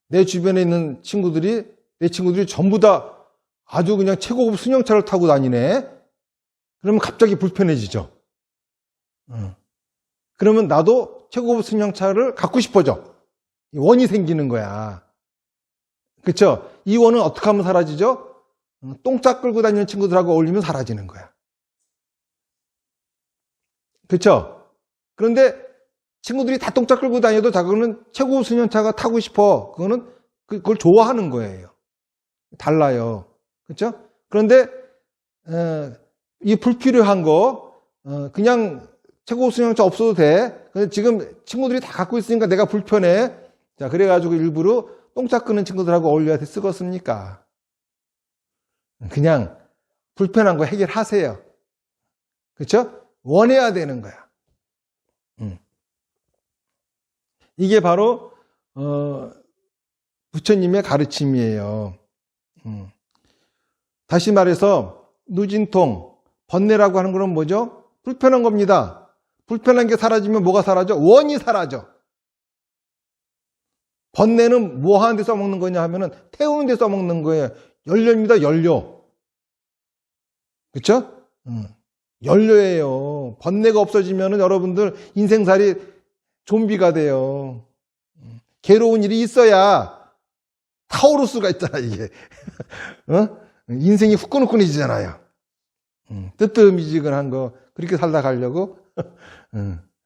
내 주변에 있는 내 친구들이 전부 다 아주 그냥 최고급 승용차를 타고 다니네. 그러면 갑자기 불편해지죠. 그러면 나도 최고급 승용차를 갖고 싶어져. 원이 생기는 거야. 그렇죠? 이 원은 어떻게 하면 사라지죠? 똥짝 끌고 다니는 친구들하고 어울리면 사라지는 거야. 그렇죠? 그런데 친구들이 다 똥짝 끌고 다녀도 자기는 최고급 승용차가 타고 싶어. 그걸 좋아하는 거예요. 달라요. 그렇죠? 그런데 이 불필요한 거 그냥 최고급 승용차 없어도 돼. 근데 지금 친구들이 다 갖고 있으니까 내가 불편해. 자, 그래가지고 일부러 똥짝 끄는 친구들하고 어울려야 쓰겠습니까? 그냥 불편한 거 해결하세요. 그렇죠? 원해야 되는 거야. 이게 바로 부처님의 가르침이에요. 다시 말해서 누진통, 번뇌라고 하는 건 뭐죠? 불편한 겁니다. 불편한 게 사라지면 뭐가 사라져? 원이 사라져. 번뇌는 뭐 하는 데 써먹는 거냐 하면은 태우는 데 써먹는 거예요. 연료입니다, 연료. 그쵸? 연료예요. 번뇌가 없어지면은 여러분들 인생살이 좀비가 돼요. 괴로운 일이 있어야 타오를 수가 있잖아, 이게. 인생이 후끈후끈해지잖아요. 뜨뜻미지근한 거, 그렇게 살다 가려고.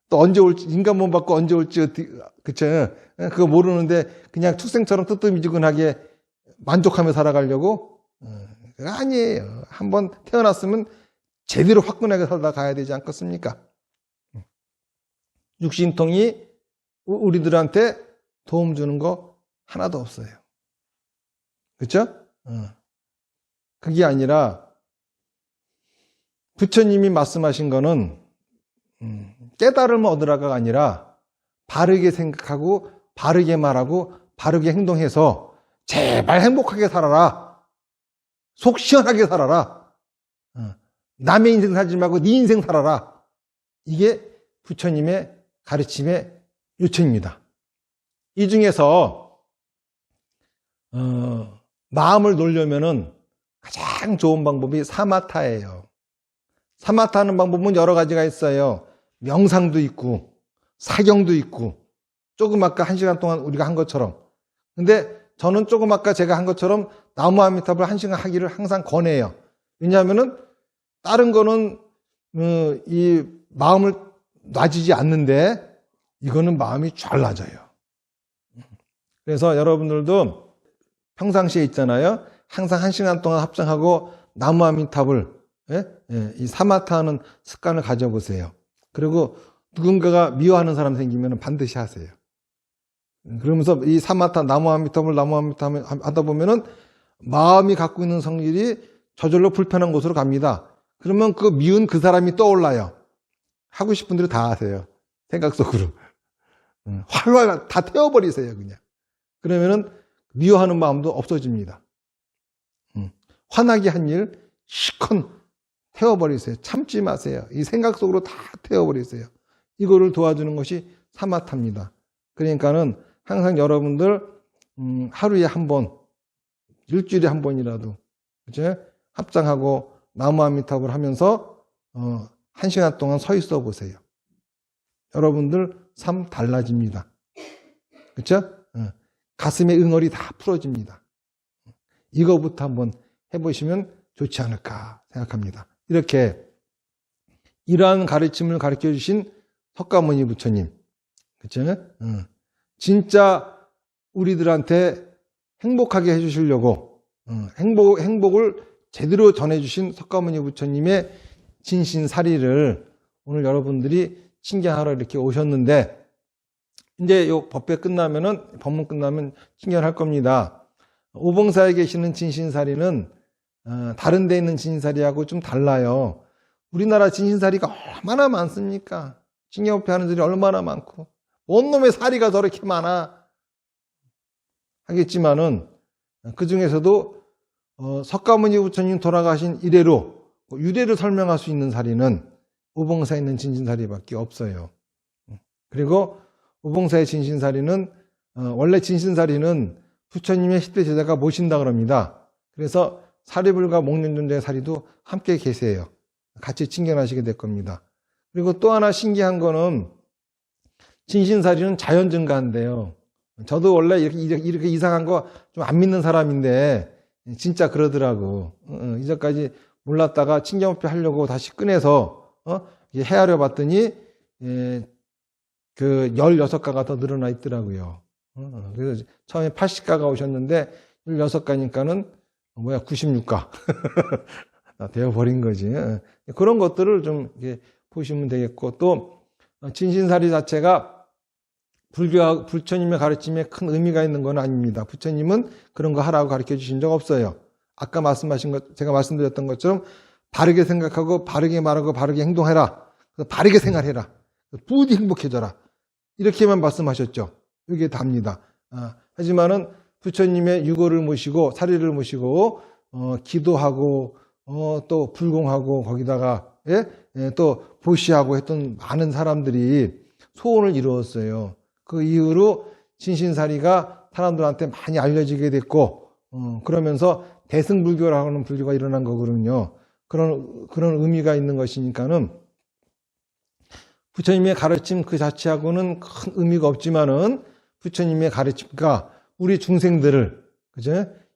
또 언제 올지, 인간 몸 받고 언제 올지, 그쵸? 그거 모르는데 그냥 축생처럼 뜨뜻미지근하게 만족하며 살아가려고? 그거 아니에요. 한번 태어났으면 제대로 화끈하게 살다 가야 되지 않겠습니까? 육신통이 우리들한테 도움 주는 거 하나도 없어요. 그렇죠? 그게 아니라 부처님이 말씀하신 거는 깨달음을 얻으라가 아니라 바르게 생각하고 바르게 말하고 바르게 행동해서 제발 행복하게 살아라. 속 시원하게 살아라. 남의 인생 살지 말고 네 인생 살아라. 이게 부처님의 가르침의 요청입니다. 이 중에서 마음을 놓으려면은 가장 좋은 방법이 사마타예요. 사마타하는 방법은 여러 가지가 있어요. 명상도 있고 사경도 있고 조금 아까 1시간 동안 우리가 한 것처럼. 근데 저는 조금 아까 제가 한 것처럼 나무 아미타불 1시간 하기를 항상 권해요. 왜냐하면은 다른 거는 이 마음을 놔지지 않는데 이거는 마음이 잘 놔져요. 그래서 여러분들도 평상시에 있잖아요. 항상 1시간 동안 합장하고 나무 아미타불 이 사마타하는 습관을 가져보세요. 그리고 누군가가 미워하는 사람 생기면 반드시 하세요. 그러면서 이 사마타 나무 아미타불 하다 보면은 마음이 갖고 있는 성질이 저절로 불편한 곳으로 갑니다. 그러면 그 미운 그 사람이 떠올라요. 하고 싶은 대로 다 하세요. 생각 속으로. 활활 다 태워버리세요, 그냥. 그러면은 미워하는 마음도 없어집니다. 화나게 한 일 시컨 태워버리세요. 참지 마세요. 이 생각 속으로 다 태워버리세요. 이거를 도와주는 것이 사마타입니다. 그러니까는 항상 여러분들 하루에 한 번, 일주일에 한 번이라도 그죠? 합장하고 나무 아미타불 하면서 1시간 동안 서 있어 보세요. 여러분들 삶 달라집니다. 그렇죠? 가슴의 응어리 다 풀어집니다. 이거부터 한번 해보시면 좋지 않을까 생각합니다. 이렇게 이러한 가르침을 가르쳐 주신 석가모니 부처님, 그렇죠? 진짜 우리들한테 행복하게 해주시려고 행복을 제대로 전해주신 석가모니 부처님의 진신사리를 오늘 여러분들이 친견하러 이렇게 오셨는데, 이제 요 법회 끝나면은, 법문 끝나면 친견할 겁니다. 오봉사에 계시는 진신사리는 다른 데 있는 진신사리하고 좀 달라요. 우리나라 진신사리가 얼마나 많습니까? 친견법회 하는 들이 얼마나 많고, 뭔 놈의 사리가 저렇게 많아 하겠지만은, 그 중에서도 석가모니 부처님 돌아가신 이래로 유래를 설명할 수 있는 사리는 오봉사에 있는 진신사리밖에 없어요. 그리고 오봉사의 진신사리는 원래 진신사리는 부처님의 10대 제자가 모신다 그럽니다. 그래서 사리불과 목련존자의 사리도 함께 계세요. 같이 친견하시게 될 겁니다. 그리고 또 하나 신기한 거는 진신사리는 자연 증가한대요. 저도 원래 이렇게 이상한 거 좀 안 믿는 사람인데 진짜 그러더라고. 이전까지 몰랐다가 친견법회 하려고 다시 꺼내서 헤아려 봤더니 그 16가가 더 늘어나 있더라고요. 그래서 처음에 80가가 오셨는데 16가니까는 96가 되어버린 거지. 그런 것들을 좀 보시면 되겠고, 또 진신사리 자체가 부처님의 가르침에 큰 의미가 있는 건 아닙니다. 부처님은 그런 거 하라고 가르쳐 주신 적 없어요. 아까 제가 말씀드렸던 것처럼 바르게 생각하고 바르게 말하고 바르게 행동해라. 바르게 생활해라. 부디 행복해져라. 이렇게만 말씀하셨죠. 이게 답니다. 하지만은 부처님의 유고를 모시고 사리를 모시고 기도하고 또 불공하고 거기다가 또 보시하고 했던 많은 사람들이 소원을 이루었어요. 그 이후로 진신사리가 사람들한테 많이 알려지게 됐고, 그러면서 대승불교라고 하는 불교가 일어난 거거든요. 그런 의미가 있는 것이니까는 부처님의 가르침 그 자체하고는 큰 의미가 없지만은 부처님의 가르침과 우리 중생들을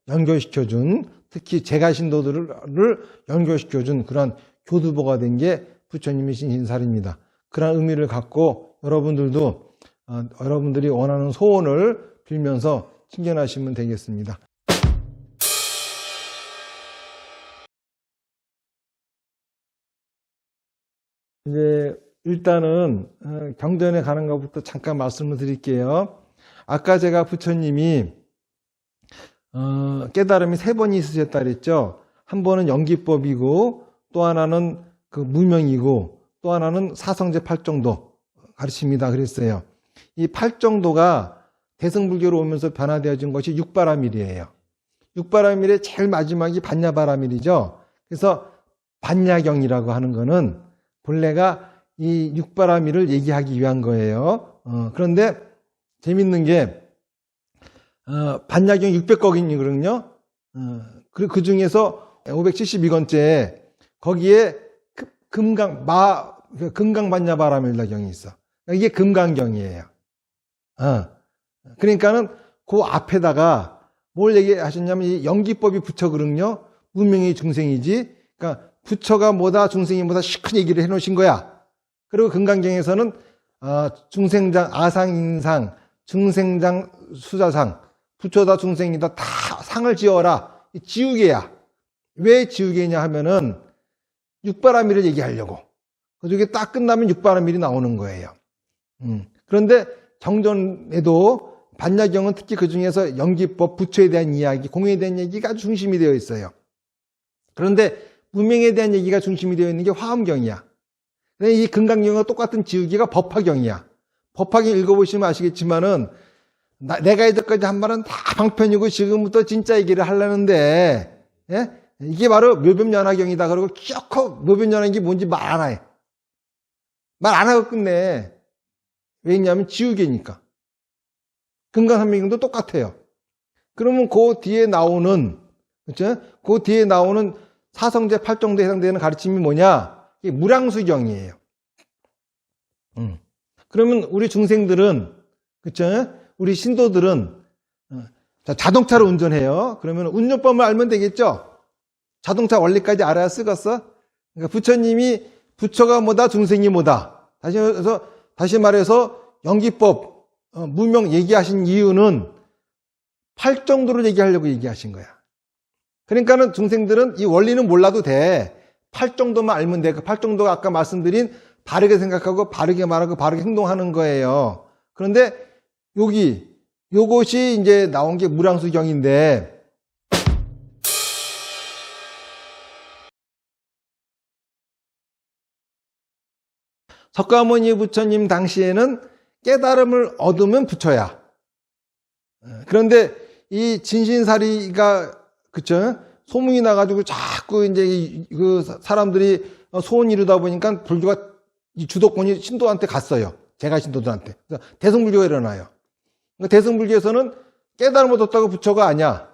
연결시켜준, 특히 제가신도들을 연결시켜준 그러한 교두보가 된 게 부처님의 진신사리입니다. 그런 의미를 갖고 여러분들이 원하는 소원을 빌면서 친견하시면 되겠습니다. 이제 일단은 경전에 가는 것부터 잠깐 말씀을 드릴게요. 아까 제가 부처님이 깨달음이 3번이 있으셨다 그랬죠. 한 번은 연기법이고, 또 하나는 그 무명이고, 또 하나는 사성제 8정도 가르칩니다 그랬어요. 이 8정도가 대승불교로 오면서 변화되어진 것이 육바라밀이에요. 육바라밀의 제일 마지막이 반야바라밀이죠. 그래서 반야경이라고 하는 거는 본래가 이 육바라밀을 얘기하기 위한 거예요. 그런데 재밌는 게 반야경 600거긴이거든요. 그 중에서 572권째 거기에 금강반야바라밀다경이 있어. 이게 금강경이에요. 그러니까는 그 앞에다가 뭘 얘기하셨냐면 이 연기법이 부처거든요. 문명이 중생이지. 그러니까 부처가 뭐다 중생이 뭐다 시큰 얘기를 해놓으신 거야. 그리고 금강경에서는 중생장 아상인상, 중생장 수자상, 부처다 중생이다 다 상을 지어라. 지우개야. 왜 지우개냐 하면은 육바라밀을 얘기하려고. 그중에 딱 끝나면 육바라밀이 나오는 거예요. 그런데 경전에도 반야경은 특히 그 중에서 연기법, 부처에 대한 이야기, 공에 대한 얘기가 중심이 되어 있어요. 그런데 문명에 대한 얘기가 중심이 되어 있는 게 화엄경이야. 이 금강경과 똑같은 지우개가 법화경이야. 법화경 읽어보시면 아시겠지만은 내가 이제까지 한 말은 다 방편이고 지금부터 진짜 얘기를 하려는데 이게 바로 묘변연화경이다. 그러고 기어코 묘변연화경이 뭔지 말 안 해. 말 안 하고 끝내. 왜냐하면 지우개니까. 금강산명경도 똑같아요. 그러면 그 뒤에 나오는, 그렇죠? 그 뒤에 나오는 사성제 8정도에 해당되는 가르침이 뭐냐? 이게 무량수경이에요. 그러면 우리 중생들은, 그렇죠? 우리 신도들은 자동차를 운전해요. 그러면 운전법을 알면 되겠죠? 자동차 원리까지 알아야 쓰겠어? 그러니까 부처님이 부처가 뭐다, 중생이 뭐다. 다시 말해서 연기법, 무명 얘기하신 이유는 8정도를 얘기하려고 얘기하신 거야. 그러니까는 중생들은 이 원리는 몰라도 돼. 팔 정도만 알면 돼. 그 팔 정도가 아까 말씀드린 바르게 생각하고 바르게 말하고 바르게 행동하는 거예요. 그런데 요것이 이제 나온 게 무량수경인데, 석가모니 부처님 당시에는 깨달음을 얻으면 부처야. 그런데 이 진신사리가, 그쵸? 소문이 나가지고 자꾸 이제 그 사람들이 소원 이루다 보니까 불교가 이 주도권이 신도한테 갔어요. 제가 신도들한테. 그래서 대승불교가 일어나요. 대승불교에서는 깨달음을 얻었다고 부처가 아니야.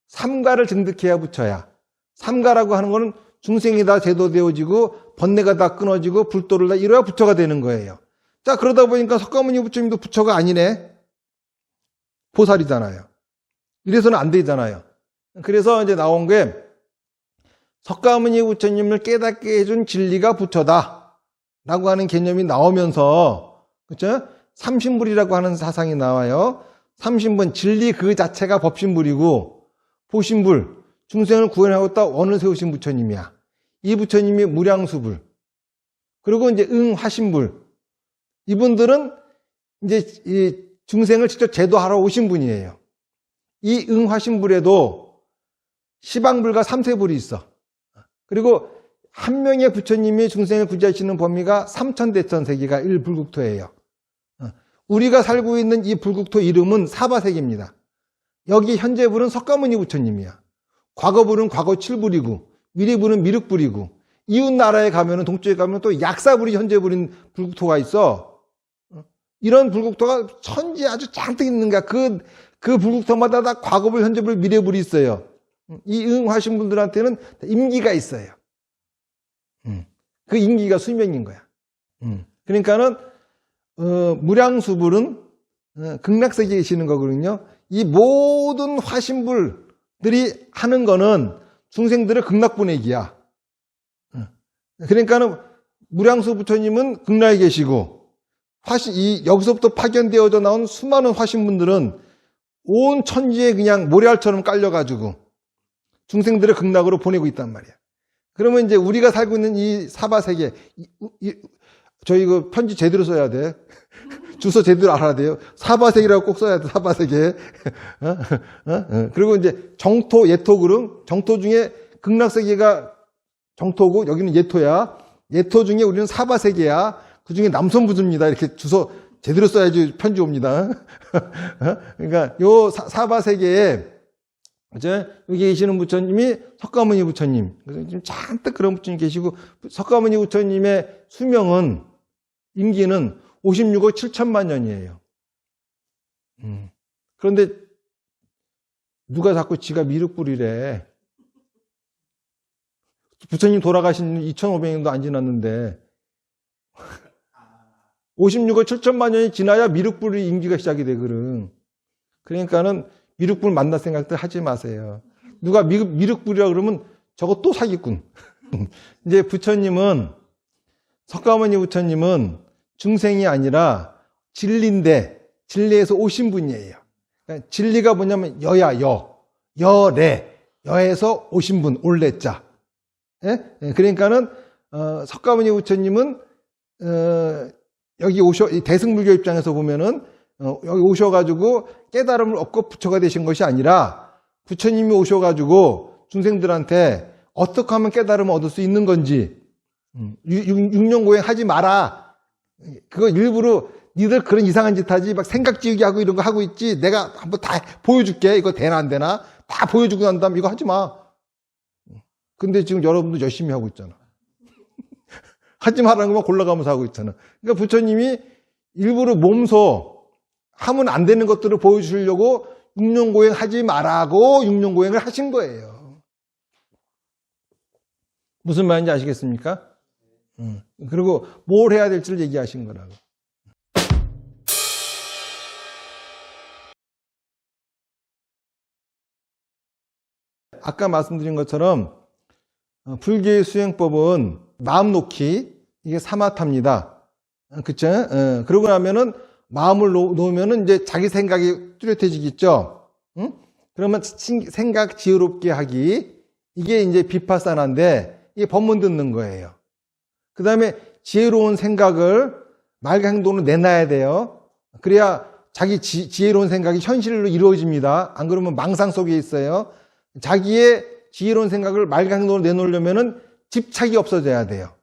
삼가를 증득해야 부처야. 삼가라고 하는 거는 중생이 다 제도되어지고 번뇌가 다 끊어지고 불도를 다 이뤄야 부처가 되는 거예요. 자, 그러다 보니까 석가모니 부처님도 부처가 아니네. 보살이잖아요. 이래서는 안 되잖아요. 그래서 이제 나온 게 석가모니 부처님을 깨닫게 해준 진리가 부처다 라고 하는 개념이 나오면서, 그렇죠? 삼신불이라고 하는 사상이 나와요. 삼신분, 진리 그 자체가 법신불이고, 보신불, 중생을 구원하겠다 원을 세우신 부처님이야. 이 부처님이 무량수불. 그리고 이제 응화신불. 이분들은 이제 이 중생을 직접 제도하러 오신 분이에요. 이 응화신불에도 시방불과 삼세불이 있어. 그리고 한 명의 부처님이 중생을 구제하시는 범위가 삼천대천세계가 일불국토예요. 우리가 살고 있는 이 불국토 이름은 사바세계입니다. 여기 현재불은 석가모니 부처님이야. 과거불은 과거 칠불이고, 미래불은 미륵불이고, 이웃 나라에 가면은, 동쪽에 가면 또 약사불이 현재불인 불국토가 있어. 이런 불국토가 천지에 아주 잔뜩 있는 거야. 그 불국토마다 다 과거불, 현재불, 미래불이 있어요. 이 응하신 분들한테는 임기가 있어요. 그 임기가 수명인 거야. 그러니까는 무량수불은 극락세계에 계시는 거거든요. 이 모든 화신불들이 하는 거는 중생들의 극락분액이야. 그러니까는 무량수 부처님은 극락에 계시고, 여기서부터 파견되어져 나온 수많은 화신분들은 온 천지에 그냥 모래알처럼 깔려가지고 중생들의 극락으로 보내고 있단 말이야. 그러면 이제 우리가 살고 있는 이 사바세계, 저희 그 편지 제대로 써야 돼. 주소 제대로 알아야 돼요. 사바세계라고 꼭 써야 돼, 사바세계. 그리고 이제 정토, 예토 그럼 정토 중에 극락세계가 정토고 여기는 예토야. 예토 중에 우리는 사바세계야. 그 중에 남선부주입니다. 이렇게 주소 제대로 써야지 편지 옵니다. 그러니까 요 사바세계에 이제 여기 계시는 부처님이 석가모니 부처님. 지금 잔뜩 그런 부처님 계시고, 석가모니 부처님의 수명은, 임기는 56억 7천만 년이에요. 그런데 누가 자꾸 지가 미륵불이래. 부처님 돌아가신 2500년도 안 지났는데 56억 7천만 년이 지나야 미륵불의 임기가 시작이 되거든. 그러니까는 미륵불 만날 생각들 하지 마세요. 누가 미륵불이라 그러면 저거 또 사기꾼. 이제 부처님은, 석가모니 부처님은 중생이 아니라 진리인데, 진리에서 오신 분이에요. 그러니까 진리가 뭐냐면 여야, 여래, 여에서 오신 분, 올레자. 예? 그러니까는 석가모니 부처님은 여기 대승불교 입장에서 보면은 여기 오셔가지고 깨달음을 얻고 부처가 되신 것이 아니라, 부처님이 오셔가지고 중생들한테 어떻게 하면 깨달음을 얻을 수 있는 건지, 육령고행 하지 마라. 그거 일부러 니들 그런 이상한 짓 하지, 막 생각 지우기 하고 이런 거 하고 있지. 내가 한번 다 보여줄게. 이거 되나 안 되나? 다 보여주고 난 다음에 이거 하지 마. 근데 지금 여러분도 열심히 하고 있잖아. 하지 말라는 것만 골라가면서 하고 있잖아. 그러니까 부처님이 일부러 몸소 하면 안 되는 것들을 보여주려고 육령고행 하지 말라고 육령고행을 하신 거예요. 무슨 말인지 아시겠습니까? 그리고 뭘 해야 될지를 얘기하신 거라고. 아까 말씀드린 것처럼 불교의 수행법은 마음 놓기, 이게 사마타입니다. 그쵸? 그러고 나면은 마음을 놓으면은 이제 자기 생각이 뚜렷해지겠죠? 응? 그러면 생각 지혜롭게 하기, 이게 이제 비파사나인데 이게 법문 듣는 거예요. 그 다음에 지혜로운 생각을 말과 행동으로 내놔야 돼요. 그래야 자기 지혜로운 생각이 현실로 이루어집니다. 안 그러면 망상 속에 있어요. 자기의 지혜로운 생각을 말과 행동으로 내놓으려면은 집착이 없어져야 돼요.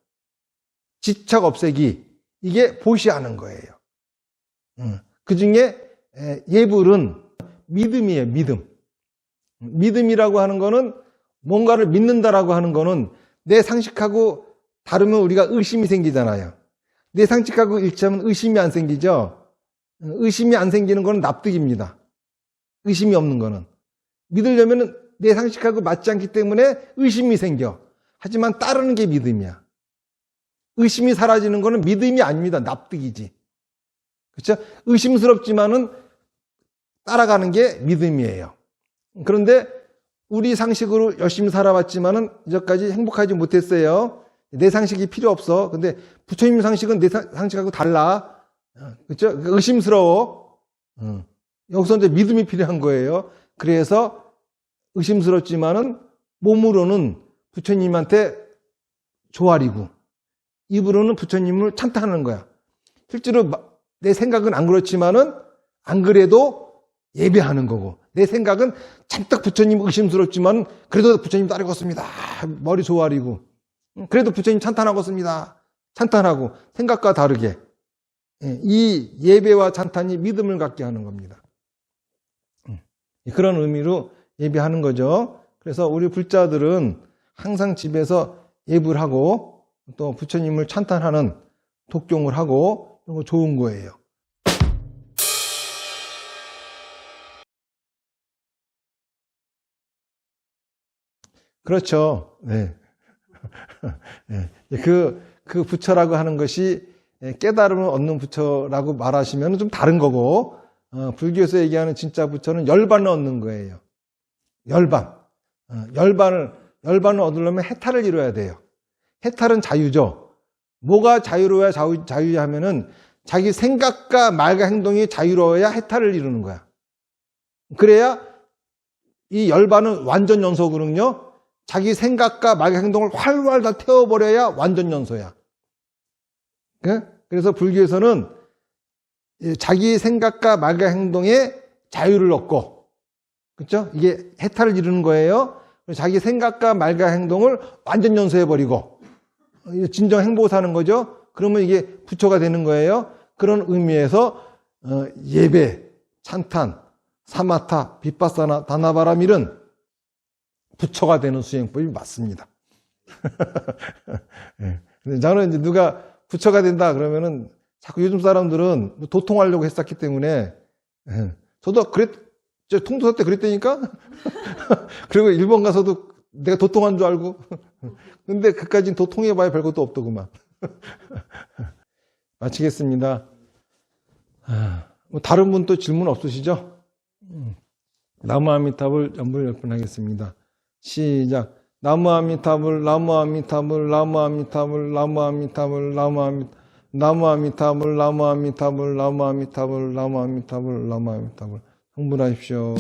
집착 없애기. 이게 보시하는 거예요. 그 중에 예불은 믿음이에요. 믿음. 믿음이라고 하는 거는 뭔가를 믿는다라고 하는 거는 내 상식하고 다르면 우리가 의심이 생기잖아요. 내 상식하고 일치하면 의심이 안 생기죠. 의심이 안 생기는 거는 납득입니다. 의심이 없는 거는. 믿으려면 내 상식하고 맞지 않기 때문에 의심이 생겨. 하지만 따르는 게 믿음이야. 의심이 사라지는 거는 믿음이 아닙니다. 납득이지. 그렇죠? 의심스럽지만은 따라가는 게 믿음이에요. 그런데 우리 상식으로 열심히 살아왔지만은 이제까지 행복하지 못했어요. 내 상식이 필요 없어. 근데 부처님 상식은 내 상식하고 달라. 그렇죠? 의심스러워. 여기서 이제 믿음이 필요한 거예요. 그래서 의심스럽지만은 몸으로는 부처님한테 조아리고 입으로는 부처님을 찬탄하는 거야. 실제로 내 생각은 안 그렇지만은 안 그래도 예배하는 거고 내 생각은 잔뜩 부처님 의심스럽지만 그래도 부처님 따르겠습니다. 머리 조아리고 그래도 부처님 찬탄하겠습니다. 찬탄하고 생각과 다르게 이 예배와 찬탄이 믿음을 갖게 하는 겁니다. 그런 의미로 예배하는 거죠. 그래서 우리 불자들은 항상 집에서 예불 하고 또 부처님을 찬탄하는 독경을 하고 이런 거 좋은 거예요. 그렇죠. 네. 그 부처라고 하는 것이 깨달음을 얻는 부처라고 말하시면 좀 다른 거고, 불교에서 얘기하는 진짜 부처는 열반을 얻는 거예요. 열반. 열반을 얻으려면 해탈을 이뤄야 돼요. 해탈은 자유죠. 뭐가 자유로워야 자유야 하면은 자기 생각과 말과 행동이 자유로워야 해탈을 이루는 거야. 그래야 이 열반은 완전 연소거든요. 자기 생각과 말과 행동을 활활 다 태워버려야 완전 연소야. 그래서 불교에서는 자기 생각과 말과 행동에 자유를 얻고, 그렇죠? 이게 해탈을 이루는 거예요. 자기 생각과 말과 행동을 완전 연소해버리고 진정 행복을 사는 거죠. 그러면 이게 부처가 되는 거예요. 그런 의미에서 예배, 찬탄, 사마타, 빗바사나, 다나바라밀은 부처가 되는 수행법이 맞습니다. 네. 저는 이제 누가 부처가 된다 그러면은 자꾸 요즘 사람들은 도통하려고 했었기 때문에, 저도 통도사 때 그랬다니까? 그리고 일본 가서도 내가 도통한 줄 알고. 근데 그까진 도통해봐야 별것도 없더구만. 마치겠습니다. 뭐 다른 분 또 질문 없으시죠? 나무아미타불 연불 10분 하겠습니다. 시작. 나무아미타불, 나무아미타불, 나무아미타불, 나무아미타불, 나무아미타불, 나무아미타불, 나무아미타불, 나무아미타불, 나무아미타불. 성불하십시오.